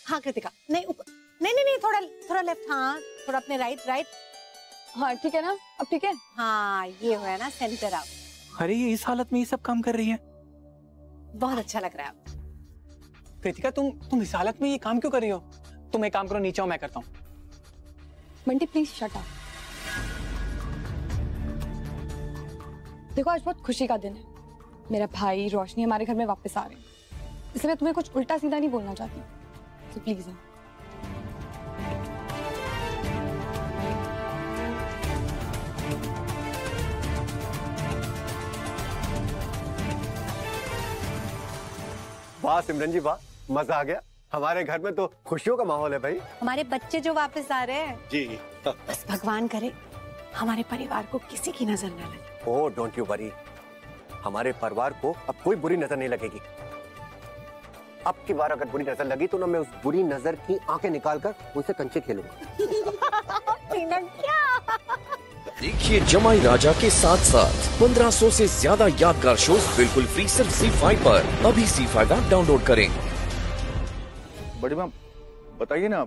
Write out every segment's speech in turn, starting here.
हाँ कृतिका, नहीं ऊपर, नहीं नहीं नहीं, थोड़ा थोड़ा लेफ्ट, हाँ थोड़ा अपने राइट राइट। हाँ ठीक है ना, अब ठीक है। हाँ ये हुआ ना सेंटर आप। अरे ये इस हालत में ये सब काम कर रही है? बहुत अच्छा लग रहा है आप। कृतिका तुम इस हालत में ये काम क्यों कर रही हो? तुम एक काम करो, नीचे आओ, मैं करता हूँ। Bunty please shut up. देखो आज बहुत खुशी का दिन है, मेरा भाई रोशनी हमारे घर में वापस आ रहे हैं, इसलिए मैं तुम्हें कुछ उल्टा सीधा नहीं बोलना चाहती, तो प्लीज आओ। वाह सिमरन जी वाह, मजा आ गया। हमारे घर में तो खुशियों का माहौल है भाई। हमारे बच्चे जो वापस आ रहे हैं जी। बस भगवान करे हमारे परिवार को किसी की नजर न लगे। ओह डोंट यू वरी, हमारे परिवार को अब कोई बुरी नजर नहीं लगेगी। अब की बार अगर बुरी नजर लगी तो ना मैं उस बुरी नजर की आंखें निकालकर उनसे कंचे खेलूंगा। देखिए जमाई राजा के साथ साथ 1500 से ज्यादा यादगार शोज बिल्कुल फ्री सिर्फ ZEE5 पर। अभी ZEE5 ऐप डाउनलोड करें। बड़ी माँ बताइए ना,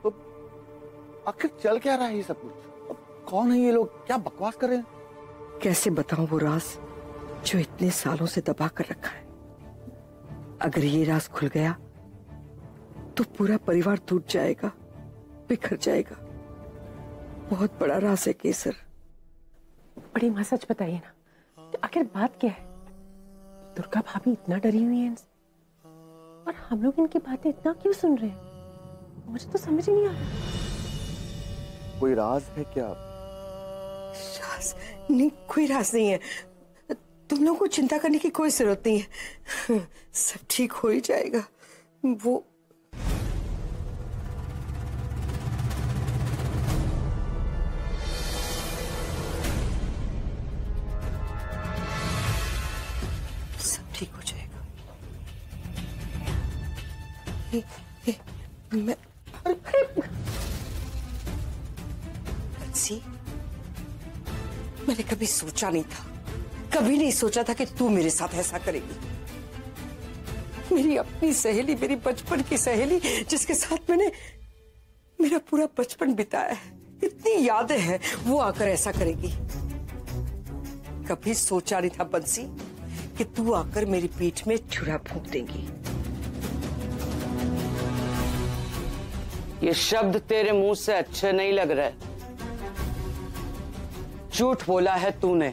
तो आखिर चल क्या रहा है ये सब कुछ? अब कौन है ये लोग, क्या बकवास कर रहे हैं? कैसे बताऊं वो राज जो इतने सालों से दबा कर रखा है। अगर ये राज खुल गया तो पूरा परिवार टूट जाएगा, बिखर जाएगा। बहुत बड़ा राज है केसर। बड़ी माँ सच बताइए ना, तो आखिर बात क्या है? दुर्गा भाभी इतना डरी हुई है इनसे, और हम लोग इनकी बातें इतना क्यों सुन रहे हैं? मुझे तो समझ ही नहीं आ रहा। कोई राज है क्या? राज नहीं, कोई राज नहीं है। तुम लोगों को चिंता करने की कोई जरूरत नहीं है, सब ठीक हो ही जाएगा। वो सब ठीक हो जाएगा। मैं मैंने कभी सोचा नहीं था, कभी नहीं सोचा था कि तू मेरे साथ ऐसा करेगी। मेरी अपनी सहेली, मेरी बचपन की सहेली, जिसके साथ मैंने मेरा पूरा बचपन बिताया है, इतनी यादें हैं, वो आकर ऐसा करेगी। कभी सोचा नहीं था बंसी कि तू आकर मेरी पीठ में छुरा फूंक देगी। ये शब्द तेरे मुंह से अच्छे नहीं लग रहे। झूठ बोला है तूने,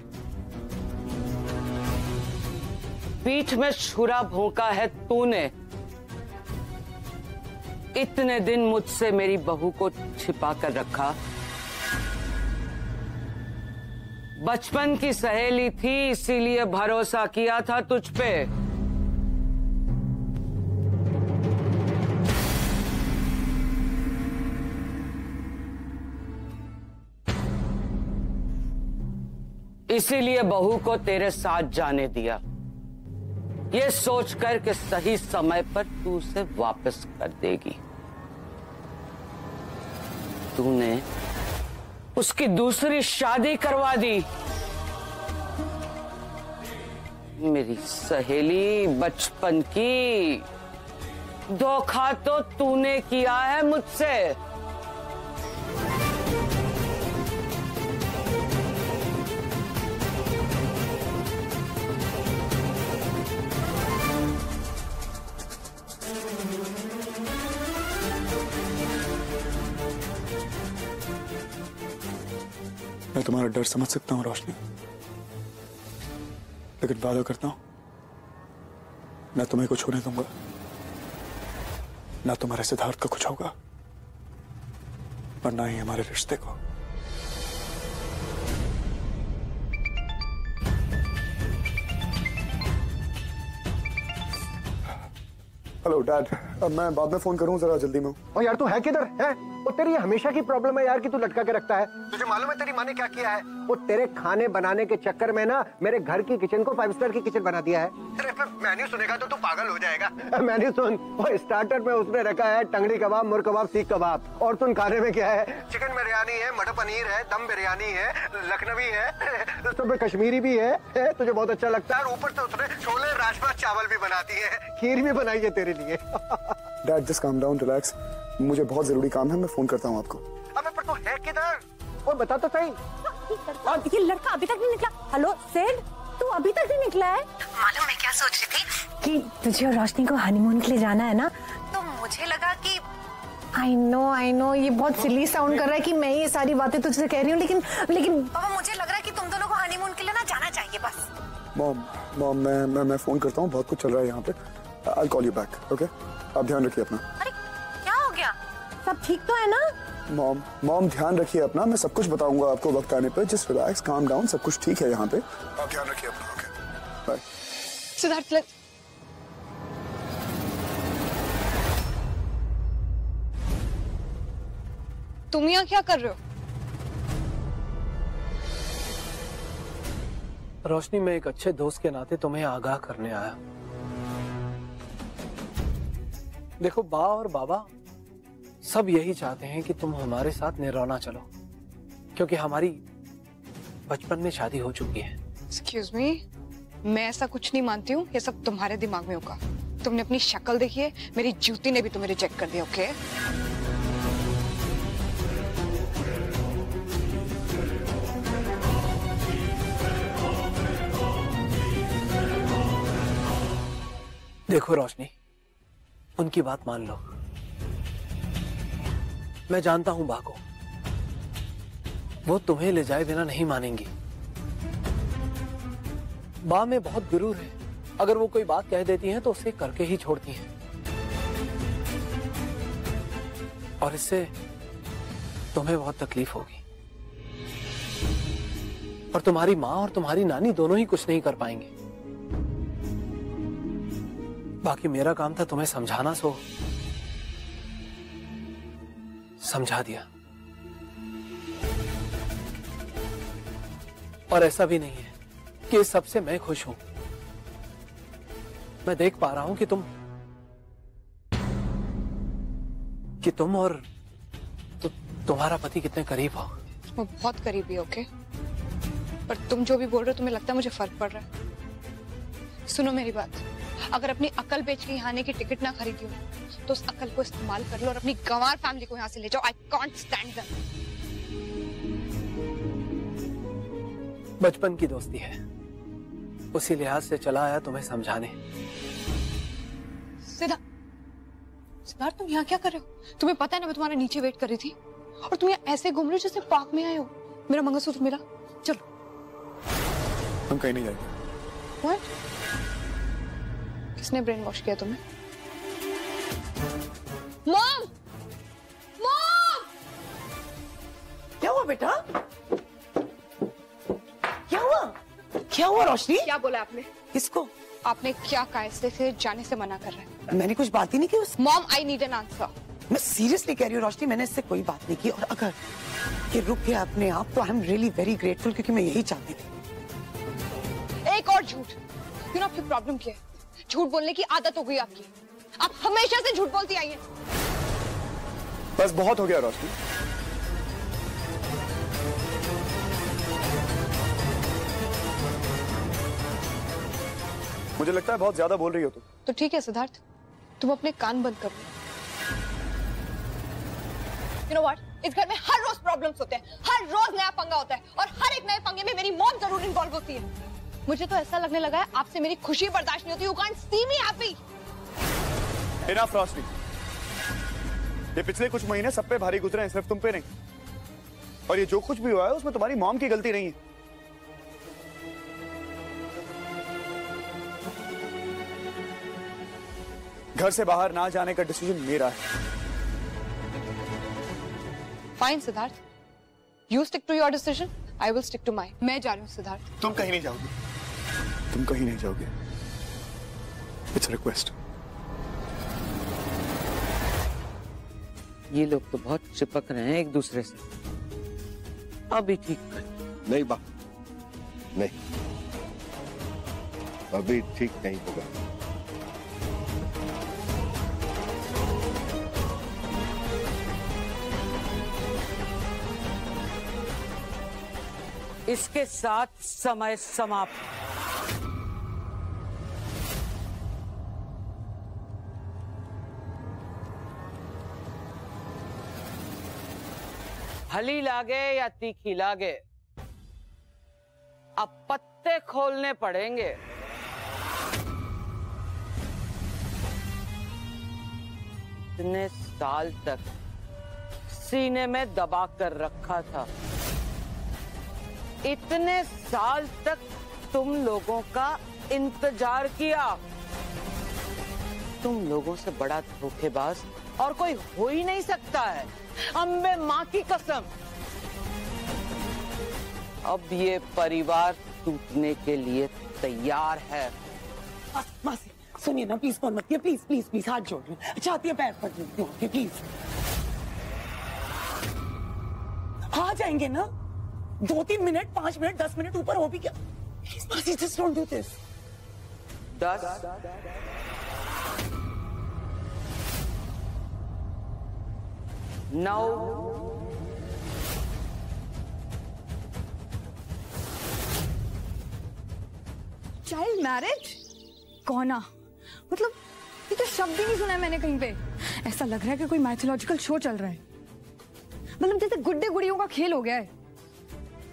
पीठ में छुरा भोंका है तूने। इतने दिन मुझसे मेरी बहू को छिपा कर रखा। बचपन की सहेली थी इसीलिए भरोसा किया था तुझ पे। इसीलिए बहू को तेरे साथ जाने दिया, ये सोचकर कि सही समय पर तू उसे वापस कर देगी। तूने उसकी दूसरी शादी करवा दी। मेरी सहेली बचपन की, धोखा तो तूने किया है मुझसे। मैं तुम्हारा डर समझ सकता हूँ रोशनी, लेकिन वादा करता हूं ना तुम्हें कुछ होने दूंगा, ना तुम्हारे सिद्धार्थ का कुछ होगा, और ना ही हमारे रिश्ते को। हेलो डैड, अब मैं बाद में फोन करूं, जरा जल्दी में हूं। और यार तू है किधर है? वो तेरी हमेशा की प्रॉब्लम है यार कि तू लटका के रखता है। तुझे मालूम है तेरी माँ ने क्या किया है? वो तेरे खाने बनाने के चक्कर में ना मेरे घर की किचन को 5 स्टार की किचन बना दिया है। अरे मेन्यू सुनेगा तो तू पागल हो जाएगा। मेन्यू सुन, वो स्टार्टर में उसने रखा है टंगड़ी कबाब, मुर्ग कबाब, सीख कबाब, और तुम खाने में क्या है? चिकन बिरयानी है, मटर पनीर है, दम बिरयानी है, लखनवी है, सब कश्मीरी भी है, तुझे बहुत अच्छा लगता है। और ऊपर से उसने छोले राजमा चावल भी बनाती है, खीर भी बनाई है तेरे लिए। Dad just calm down, relax. मुझे बहुत जरूरी काम है, मैं फोन करता हूँ आपको। अबे पर तू है किधर? वो बता तो सही। और ये लड़का अभी तक नहीं निकला। हेलो सेड, तू अभी तक नहीं निकला है? मालूम मैं क्या सोच रही थी कि तुझे और रोशनी को हनीमून के लिए जाना है ना, तो मुझे लगा कि आई नो ये बहुत सिली साउंड कर रहा है कि मैं ये सारी बातें तुझसे कह रही हूँ, लेकिन पापा मुझे लग रहा है कि तुम दोनों को हनीमून के लिए ना जाना चाहिए बस। मॉम मैं फोन करता हूँ, बहुत कुछ चल रहा है यहाँ पे। I'll call you back, okay? आप ध्यान रखिए अपना। अरे क्या हो गया? सब ठीक तो है ना? मॉम ध्यान रखिए अपना, मैं सब कुछ बताऊंगा आपको वक्त आने पे। जस्ट रिलैक्स, काम डाउन, सब कुछ ठीक है यहाँ पे। आप ध्यान रखिए अपना, ओके? बाय। सिद्धार्थ, तुम यहाँ क्या कर रहे हो? रोशनी, मैं एक अच्छे दोस्त के नाते तुम्हें आगाह करने आया। देखो, बा और बाबा सब यही चाहते हैं कि तुम हमारे साथ निरौना चलो, क्योंकि हमारी बचपन में शादी हो चुकी है। एक्सक्यूज मी, मैं ऐसा कुछ नहीं मानती हूँ। ये सब तुम्हारे दिमाग में होगा। तुमने अपनी शक्ल देखी है, मेरी जूती ने भी तुम्हें रिजेक्ट कर दिया, ओके? देखो रोशनी, उनकी बात मान लो। मैं जानता हूं बा को, वो तुम्हें ले जाए बिना नहीं मानेंगी। बा में बहुत गुरूर है, अगर वो कोई बात कह देती हैं तो उसे करके ही छोड़ती हैं, और इससे तुम्हें बहुत तकलीफ होगी, और तुम्हारी माँ और तुम्हारी नानी दोनों ही कुछ नहीं कर पाएंगे। बाकी मेरा काम था तुम्हें समझाना, सो समझा दिया। और ऐसा भी नहीं है कि इस सबसे मैं खुश हूं। मैं देख पा रहा हूं कि तुम और तुम्हारा पति कितने करीब हो। वो बहुत करीबी, ओके? पर तुम जो भी बोल रहे हो, तुम्हें लगता है मुझे फर्क पड़ रहा है? सुनो मेरी बात, अगर अपनी अकल बेच के यहाँ आने की टिकट ना खरीदी हो तो उस अकल को इस्तेमाल कर लो और अपनी गंवार फैमिली को यहाँ से ले जाओ। I can't stand them. बचपन की दोस्ती है, उसी लिहाज से चला आया तुम्हें समझाने। सिद्धार्थ, तुम यहाँ क्या कर रहे हो? तुम्हें पता है ना मैं तुम्हारे नीचे वेट कर रही थी, और तुम यहाँ ऐसे घूम रहे हो जैसे पार्क में आए हो। मेरा मंगलसूत्र मिला? चलो। हम कहीं नहीं जाएंगे। What? किसने ब्रेन वॉश किया तुम्हें? मॉम! मॉम! क्या हुआ बेटा? क्या हुआ रोशनी? क्या बोला आपने? किसको? आपने क्या कहा इससे जाने से मना कर रहा है? मैंने कुछ बात ही नहीं की उससे। Mom, I need an answer. मैं सीरियसली कह रही हूँ रोशनी, मैंने इससे कोई बात नहीं की, और अगर ये रुक गया अपने आप तो I am really very grateful, क्योंकि मैं यही चाहती थी। एक और झूठ। यू नो आपकी प्रॉब्लम क्या है? झूठ बोलने की आदत हो गई आपकी। आप हमेशा से झूठ बोलती आई हैं। बस बहुत हो गया रोशनी। मुझे लगता है बहुत ज्यादा बोल रही हो तुम। तो ठीक है सिद्धार्थ, तुम अपने कान बंद करो। You know what? इस घर में हर रोज प्रॉब्लम्स होते हैं, हर रोज नया पंगा होता है, और हर एक नए पंगे में मेरी मॉम जरूर इन्वॉल्व होती है। मुझे तो ऐसा लगने लगा है आपसे मेरी खुशी बर्दाश्त नहीं होती। You can't see me happy. Enough रोशनी, ये पिछले कुछ महीने सब पे भारी गुजरे हैं, सिर्फ तुम पे नहीं। और ये जो कुछ भी हुआ है उसमें तुम्हारी मॉम की गलती नहीं है। घर से बाहर ना जाने का डिसीजन मेरा है। Fine Siddharth, you stick to your decision, I will stick to mine. मैं जा रही हूँ सिद्धार्थ। तुम कहीं नहीं जाओगे, तुम कहीं नहीं जाओगे। It's a request. ये लोग तो बहुत चिपक रहे हैं एक दूसरे से। अभी ठीक कर। नहीं बा, नहीं, अभी ठीक नहीं होगा। इसके साथ समय समाप्त। फली लागे या तीखी लागे, अब पत्ते खोलने पड़ेंगे। इतने साल तक सीने में दबा कर रखा था, इतने साल तक तुम लोगों का इंतजार किया। तुम लोगों से बड़ा धोखेबाज और कोई हो ही नहीं सकता है, अम्बे माँ की कसम। अब ये परिवार टूटने के लिए तैयार है। मासी सुनिए ना, प्लीज फोन मत किया, प्लीज प्लीज प्लीज, हाथ जोड़ रही हूँ, चाहती है पैर पकड़ लेती हूँ, प्लीज। आ जाएंगे ना, 2-3 मिनट, 5 मिनट, 10 मिनट, ऊपर हो भी क्या। प्लीज मासी, just don't do this. 10 9 child marriage? कौन? मतलब ये तो शब्द ही नहीं सुना है मैंने कहीं पे। ऐसा लग रहा है कि कोई माइथोलॉजिकल शो चल रहा है, मतलब जैसे गुड्डे गुड़ियों का खेल हो गया है।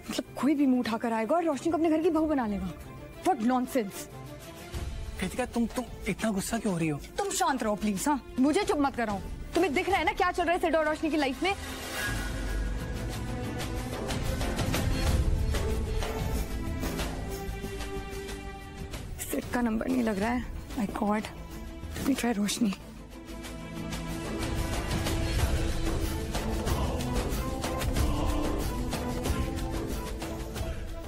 मतलब कोई भी मुंह उठाकर आएगा और रोशनी को अपने घर की बहू बना लेगा। What nonsense. कृतिका, तुम इतना गुस्सा क्यों हो रही हो? तुम शांत रहो प्लीज। हाँ, मुझे चुप मत कराओ। तुम्हें दिख रहा है ना क्या चल रहा है सिड और रोशनी की लाइफ में। सिड का नंबर नहीं लग रहा है। My god, let me try Roshni.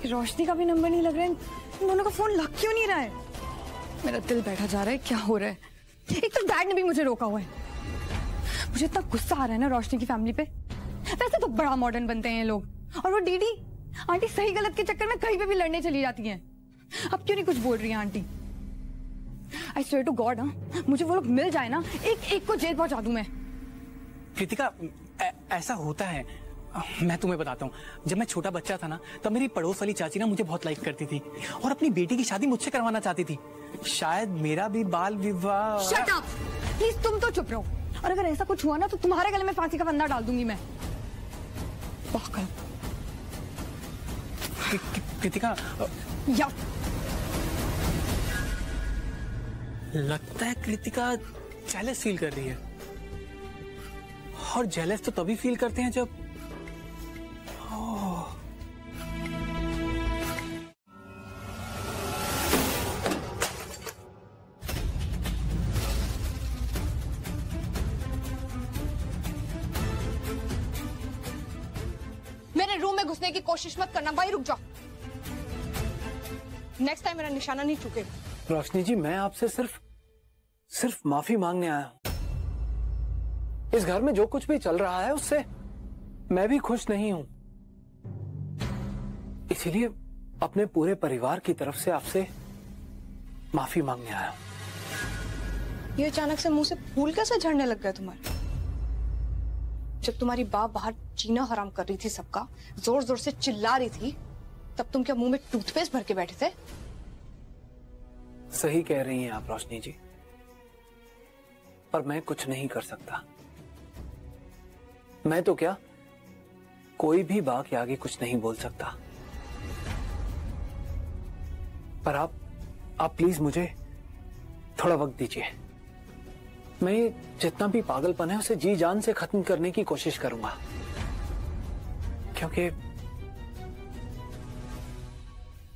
Roshni का भी नंबर नहीं लग रहा है। इन दोनों का फोन लग क्यों नहीं रहा है? मेरा दिल बैठा जा रहा है, क्या हो रहा है? एक तो डैड ने भी मुझे रोका हुआ है। मुझे इतना गुस्सा आ रहा है ना रोशनी की फैमिली पे। वैसे तो बड़ा मॉडर्न बनते हैं ये लोग, और वो डीडी आंटी सही गलत के चक्कर में कहीं पे भी लड़ने चली जाती हैं। अब क्यों नहीं कुछ बोल रही है auntie? I swear to God, मुझे वो लोग मिल जाए ना, एक एक को जेल पहुंचा दूं मैं। कृतिका, ऐसा होता है। मैं तुम्हें बताता हूँ, जब मैं छोटा बच्चा था ना, तब मेरी पड़ोस वाली चाची ना मुझे बहुत लाइक करती थी और अपनी बेटी की शादी मुझसे करवाना चाहती थी। शायद मेरा भी बाल विवाह। शट अप प्लीज, तुम तो चुप रहो। और अगर ऐसा कुछ हुआ ना तो तुम्हारे गले में फांसी का फंदा डाल दूंगी मैं। पागल। कृतिका, या लगता है कृतिका जेलस फील कर रही है, और जेलस तो तभी फील करते हैं जब मेरे रूम में घुसने की कोशिश मत करना भाई, रुक जाओ। नेक्स्ट टाइम मेरा निशाना नहीं चूकेगा। रोशनी जी, मैं आपसे सिर्फ माफी मांगने आया हूं। इस घर में जो कुछ भी चल रहा है उससे मैं भी खुश नहीं हूं, इसीलिए अपने पूरे परिवार की तरफ से आपसे माफी मांगने आया हूं। ये अचानक से मुंह से फूल कैसे झड़ने लग गया तुम्हारे? जब तुम्हारी बाप बाहर जीना हराम कर रही थी सबका, जोर जोर से चिल्ला रही थी, तब तुम क्या मुंह में टूथपेस्ट भर के बैठे थे? सही कह रही हैं आप रोशनी जी, पर मैं कुछ नहीं कर सकता। मैं तो क्या, कोई भी बात के आगे कुछ नहीं बोल सकता। पर आप प्लीज मुझे थोड़ा वक्त दीजिए। मैं जितना भी पागलपन है उसे जी जान से खत्म करने की कोशिश करूंगा,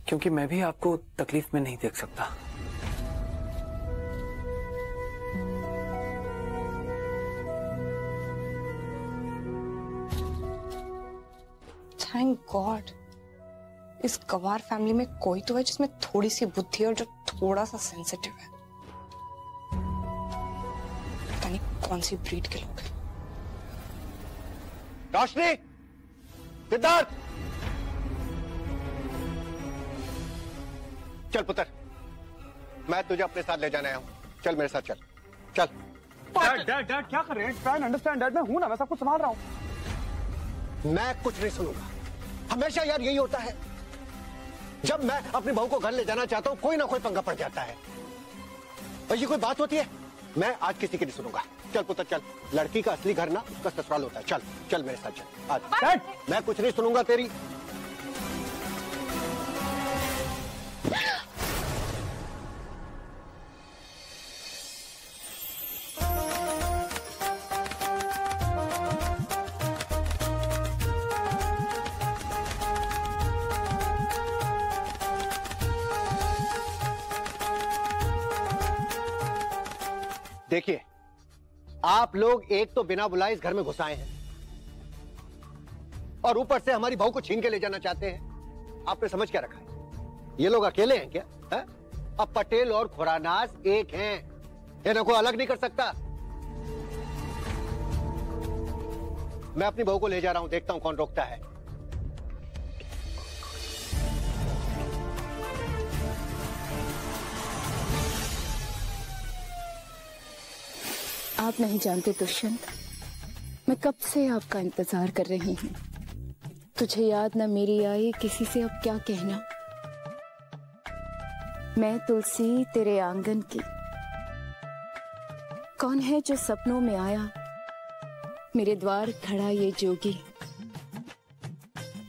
क्योंकि मैं भी आपको तकलीफ में नहीं देख सकता। थैंक गॉड, इस गवार फैमिली में कोई तो है जिसमें थोड़ी सी बुद्धि है और जो थोड़ा सा सेंसिटिव है। पता नहीं कौन सी ब्रीड के लोग हैं। रोशनी, सिद्धार्थ, चल पुत्र, मैं तुझे अपने साथ ले जाने आया हूं। चल मेरे साथ, चल चल। डैड क्या कर रहे हैं? ट्राई एंड अंडरस्टैंड डैड, मैं हूं ना, मैं सब कुछ संभाल रहा हूं। मैं कुछ नहीं सुनूंगा। हमेशा यार यही होता है, जब मैं अपनी बहू को घर ले जाना चाहता हूं कोई ना कोई पंगा पड़ जाता है। और ये कोई बात होती है? मैं आज किसी की नहीं सुनूंगा। चल पुत्र चल, लड़की का असली घर ना उसका ससुराल होता है। चल चल मेरे साथ चल। आज मैं कुछ नहीं सुनूंगा तेरी। देखिए, आप लोग एक तो बिना बुलाए इस घर में घुस आए हैं और ऊपर से हमारी बहू को छीन के ले जाना चाहते हैं। आपने समझ क्या रखा है? ये लोग अकेले हैं क्या? है? अब पटेल और खुरानास एक हैं, इन्हें कोई अलग नहीं कर सकता। मैं अपनी बहू को ले जा रहा हूं, देखता हूं कौन रोकता है। आप नहीं जानते दुष्यंत, मैं कब से आपका इंतजार कर रही हूँ। तुझे याद न मेरी आई, किसी से अब क्या कहना। मैं तुलसी तेरे आंगन की, कौन है जो सपनों में आया, मेरे द्वार खड़ा ये जोगी।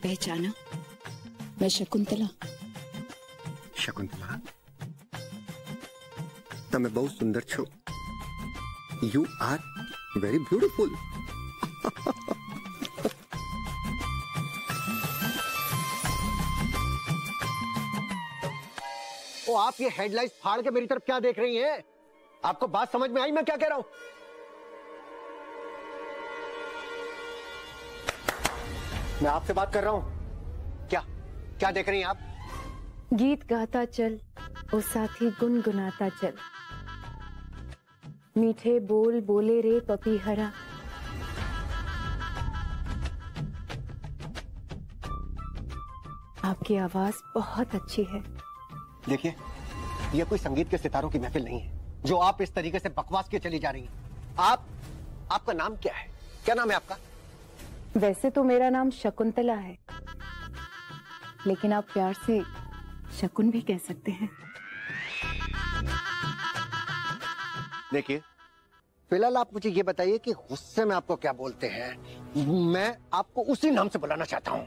पहचाना, मैं शकुंतला। शकुंतला, તમે બહુ સુંદર છો। You are very beautiful. ओ, आप ये हेडलाइट फाड़ के मेरी तरफ क्या देख रही हैं? आपको बात समझ में आई मैं क्या कह रहा हूं? मैं आपसे बात कर रहा हूं। क्या क्या देख रही हैं आप? गीत गाता चल ओ साथी गुनगुनाता चल, मीठे बोल बोले रे पपीहरा। आपकी आवाज बहुत अच्छी है। देखिए, ये कोई संगीत के सितारों की महफिल नहीं है जो आप इस तरीके से बकवास के चली जा रही हैं। आपका नाम क्या है? क्या नाम है आपका? वैसे तो मेरा नाम शकुंतला है, लेकिन आप प्यार से शकुन भी कह सकते हैं। देखिए, फिलहाल आप मुझे ये बताइए कि गुस्से में आपको क्या बोलते हैं। मैं आपको उसी नाम से बुलाना चाहता हूं।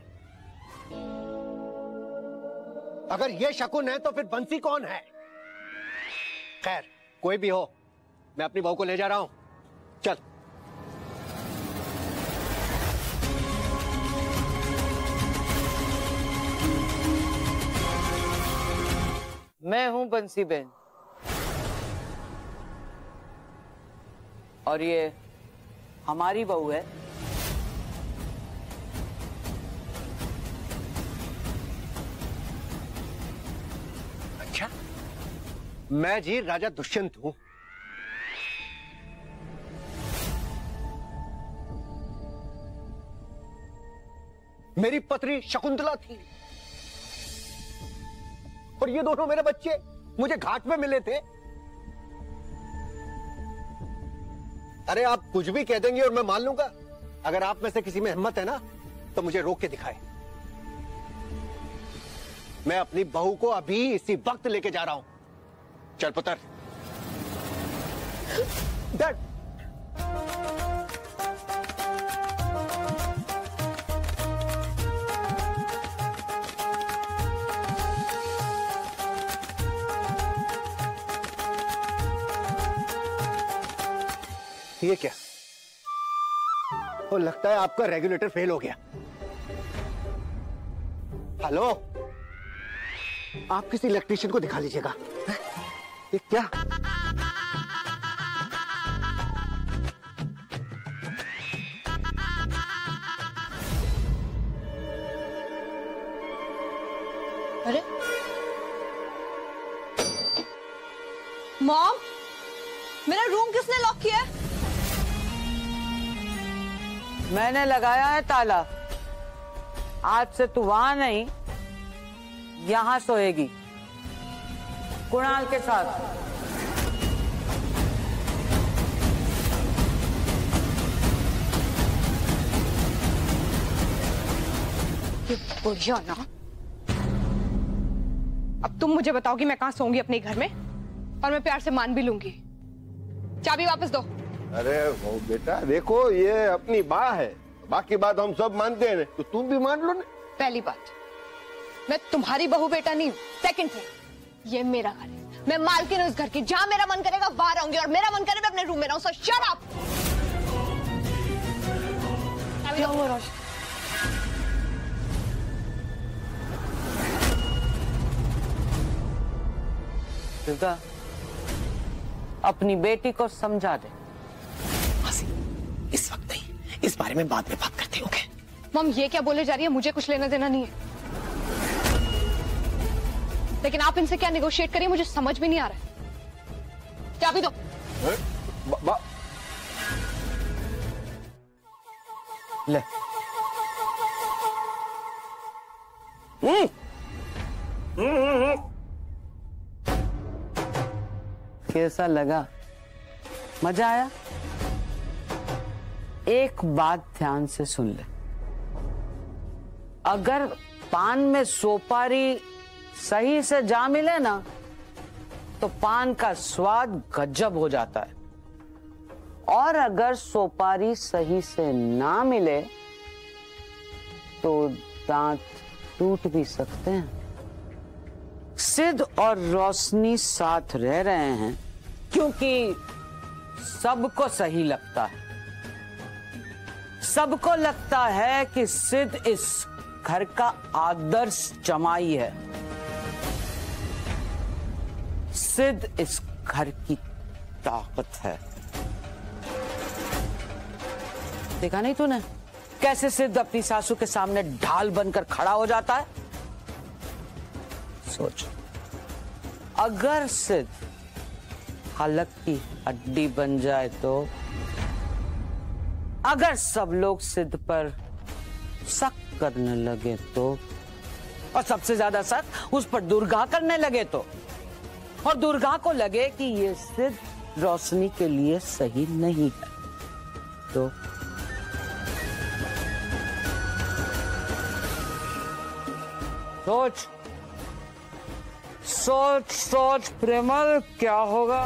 अगर ये शकुन है तो फिर बंसी कौन है? खैर, कोई भी हो, मैं अपनी बहू को ले जा रहा हूं। चल। मैं हूं बंसी बेन, और ये हमारी बहू है। अच्छा, मैं जी राजा दुष्यंत हूं। मेरी पत्नी शकुंतला थी और ये दोनों मेरे बच्चे मुझे घाट पे मिले थे। अरे आप कुछ भी कह देंगे और मैं मान लूंगा। अगर आप में से किसी में हिम्मत है ना तो मुझे रोक के दिखाए। मैं अपनी बहू को अभी इसी वक्त लेके जा रहा हूं। चल पुत्र। डैड, ये क्या? वो लगता है आपका रेगुलेटर फेल हो गया। हेलो, आप किसी इलेक्ट्रिशियन को दिखा लीजिएगा। ये क्या? अरे मॉम, मेरा रूम किसने लॉक किया है? मैंने लगाया है ताला। आज से तू वहां नहीं, यहां सोएगी कुणाल के साथ। ये बढ़िया ना। अब तुम मुझे बताओ कि मैं कहां सोऊंगी अपने घर में, और मैं प्यार से मान भी लूंगी। चाबी वापस दो। अरे वो बेटा देखो, ये अपनी माँ है, बाकी बात हम सब मानते हैं, तो तुम भी मान लो ना। पहली बात, मैं तुम्हारी बहू बेटा नहीं हूँ। सेकंड थिंग, ये मेरा घर है, मैं मालकिन हूँ इस घर की। जहाँ मेरा मन करेगा वहां रहूंगी, और मेरा मन करे मैं अपने रूम में रहूँ। सो शट अप। दुर्गा, अपनी बेटी को समझा दे। इस वक्त नहीं, इस बारे में बाद में बात करते होंगे। मम, ये क्या बोले जा रही है? मुझे कुछ लेना देना नहीं है, लेकिन आप इनसे क्या नेगोशिएट करिए, मुझे समझ में नहीं आ रहा है। चाबी दो। ले। कैसा लगा? मजा आया? एक बात ध्यान से सुन ले, अगर पान में सोपारी सही से जा मिले ना, तो पान का स्वाद गजब हो जाता है, और अगर सोपारी सही से ना मिले तो दांत टूट भी सकते हैं। सिद्ध और रोशनी साथ रह रहे हैं क्योंकि सबको सही लगता है। सबको लगता है कि सिद्ध इस घर का आदर्श जमाई है। सिद्ध इस घर की ताकत है। देखा नहीं तूने कैसे सिद्ध अपनी सासू के सामने ढाल बनकर खड़ा हो जाता है? सोच, अगर सिद्ध हलक की हड्डी बन जाए तो, अगर सब लोग सिद्ध पर शक करने लगे तो, और सबसे ज्यादा शक उस पर दुर्गा करने लगे तो, और दुर्गा को लगे कि ये सिद्ध रोशनी के लिए सही नहीं है तो सोच सोच सोच प्रेमल, क्या होगा?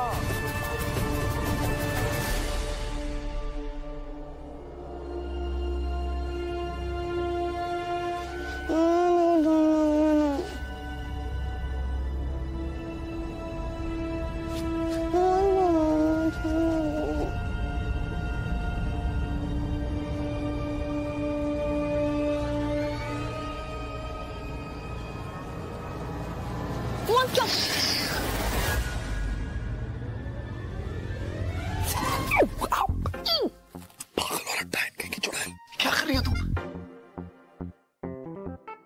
क्या कर रही हो तुम?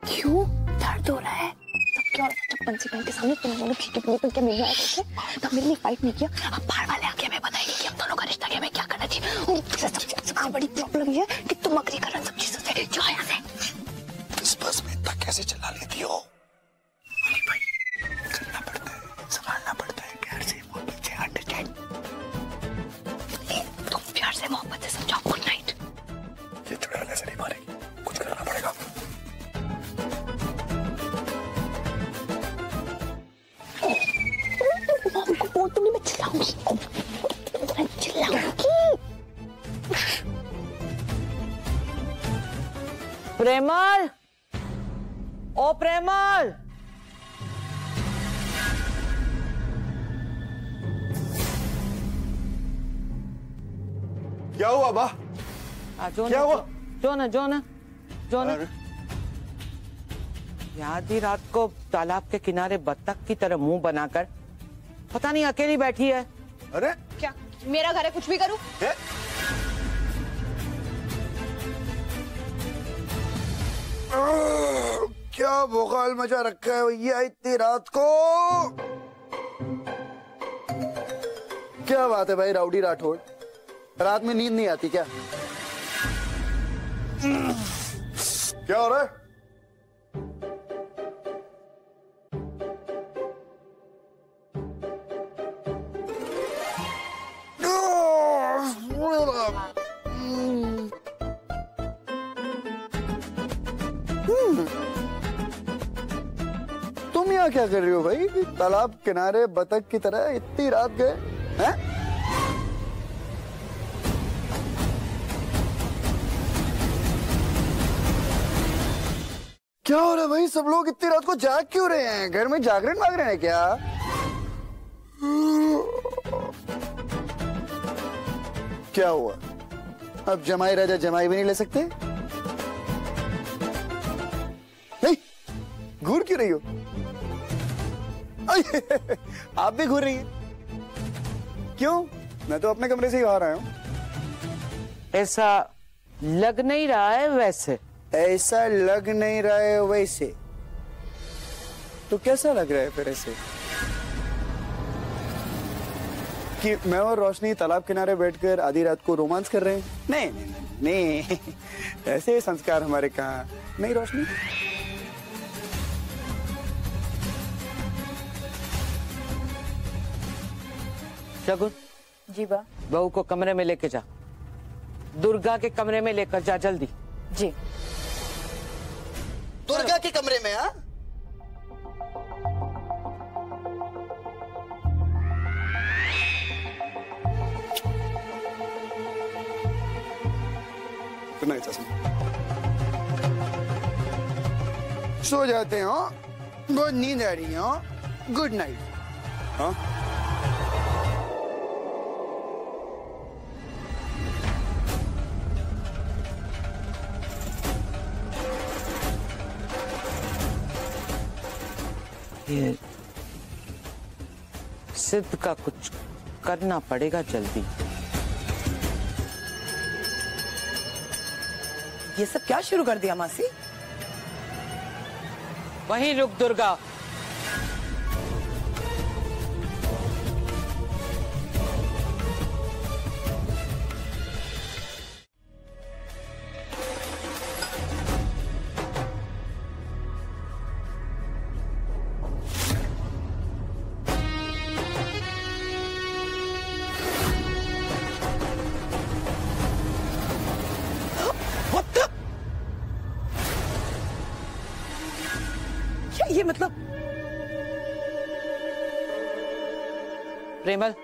क्यों दर्द हो रहा है? तब क्या हो रहा है? जब पंसी बहन के सामने तुम दोनों खींचे पड़े तो क्या मिल रहा है? तब मेरे लिए फाइट नहीं किया। अब बाहर वाले आके हमें बताएंगे कि हम दोनों का रिश्ता क्या, हमें क्या करना चाहिए। और सबसे बड़ी प्रॉब्लम ये है कि तुम अग्री कर रहे हो सब चीजों से। जो यहाँ से इस बस में इतना कैसे चला लेती हो? अली भाई, करना पड़ता है, संभालना पड़ता है, प्यार से मोहब्बत से अंडरस्टैंड। तुम प्यार से मोहब्बत से समझाओ। Good night. ये चुड़ैल ऐसे नहीं मारेगी, कुछ करना पड़ेगा। मॉम को बोल दूंगी, मैं चिल्लाऊंगी। मैं चिल्लाऊंगी। प्रेमल, ओ प्रेमल, क्या हुआ बा? क्या हुआ? जो ना आधी रात को तालाब के किनारे बत्तख की तरह मुंह बनाकर पता नहीं अकेली बैठी है। अरे क्या मेरा घर है, कुछ भी करूं? क्या भोकाल मचा रखा है भैया इतनी रात को? क्या बात है भाई राउडी राठौड़, रात में नींद नहीं आती क्या? क्या हो रहा है? तुम यहाँ क्या कर रही हो भाई? तालाब किनारे बतख की तरह इतनी रात गए हैं? क्या हो रहा है भाई? सब लोग इतनी रात को जाग क्यों रहे हैं? घर में जागरण मांग रहे हैं क्या? क्या हुआ? अब जमाई राजा जमाई भी नहीं ले सकते? नहीं, घूर क्यों रही हो? आप भी घूर रही है? क्यों? मैं तो अपने कमरे से ही बाहर आया हूं। ऐसा लग नहीं रहा है वैसे। ऐसा लग नहीं रहा है वैसे तो कैसा लग रहा है फिर ऐसे? कि मैं और रोशनी तालाब किनारे बैठकर आधी रात को रोमांस कर रहे हैं? नहीं नहीं नहीं, नहीं। ऐसे संस्कार हमारे कहाँ। नहीं रोशनी, शगुन जी बा। बहू को कमरे में लेके जा, दुर्गा के कमरे में लेकर जा जल्दी। जी। दुर्गा के कमरे में? हाँ, सो जाते हो, बहुत नींद आ रही हो, गुड नाइट। हाँ ये सिद्ध का कुछ करना पड़ेगा जल्दी। ये सब क्या शुरू कर दिया मासी? वहीं रुक दुर्गा। ये मतलब प्रेमल,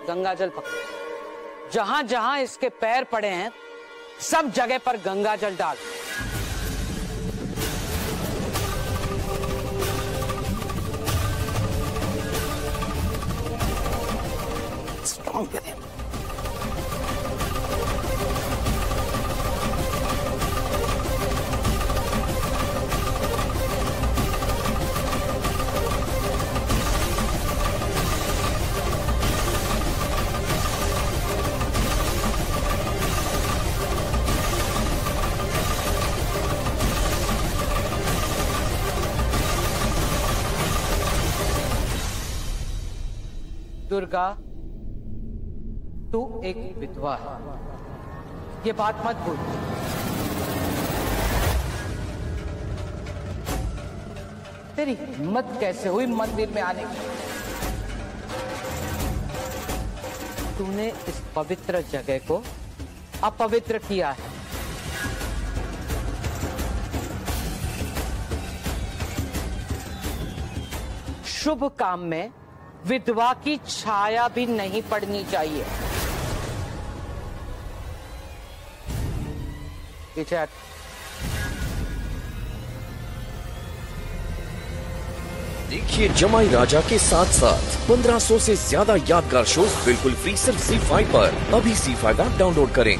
गंगा जल पकड़। जहां जहां इसके पैर पड़े हैं सब जगह पर गंगा जल डाल। स्ट्रॉन्ग करें। दुर्गा, तू एक विधवा है, ये बात मत भूल। तेरी हिम्मत कैसे हुई मंदिर में आने की? तूने इस पवित्र जगह को अपवित्र किया है। शुभ काम में विधवा की छाया भी नहीं पड़नी चाहिए। देखिए जमाई राजा के साथ साथ 1500 से ज्यादा यादगार शोज बिल्कुल फ्री सिर्फ ZEE5 पर। अभी ZEE5 ऐप डाउनलोड करें।